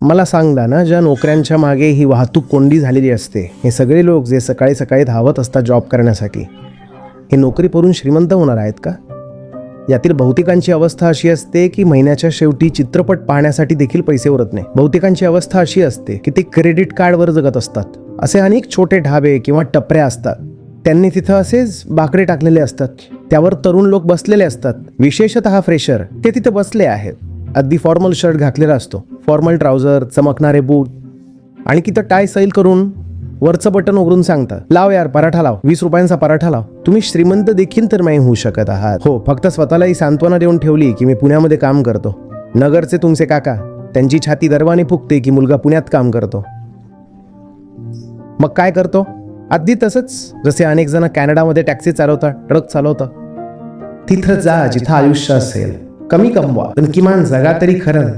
मला सांगला ना, ज्या नोकऱ्यांच्या मागे ही वाहतूक कोंडी झालेली असते, हे सगळे लोक जे सकाळी सकाळी धावत असतात जॉब करण्यासाठी, हे नोकरी करून श्रीमंत होणार आहेत का? यातील बहुतेकांची अवस्था अशी असते की महिन्याच्या शेवटी चित्रपट पाहण्यासाठी देखील पैसे उरत नाही. बहुतेकांची अवस्था अशी असते की ते क्रेडिट कार्डवर जगत असतात. असे अनेक छोटे ढाबे किंवा टपऱ्या असतात, त्यांनी तिथं असेच बाकडे टाकलेले असतात, त्यावर तरुण लोक बसलेले असतात. विशेषतः फ्रेशर ते तिथे बसले आहेत. अगदी फॉर्मल शर्ट घातलेला असतो, फॉर्मल ट्राउझर, चमकणारे बूट आणि तिथं टाय सैल करून वरचं बटन उघडून सांगतात, लाव यार पराठा लाव, 20 रुपयांचा पराठा लाव. तुम्ही श्रीमंत देखील तर नाही होऊ शकत आहात. हो, फक्त स्वतःलाही सांत्वना देऊन ठेवली की मी पुण्यामध्ये काम करतो. नगरचे तुमचे काका, त्यांची छाती गर्वाने फुगते की मुलगा पुण्यात काम करतो. मग काय करतो? अगदी तसंच जसे अनेक जण कॅनडामध्ये टॅक्सी चालवतात, ट्रक चालवतात. तिथं जा जिथं आयुष्य असेल. कमी कमवा पण किमान जगा तरी खरं.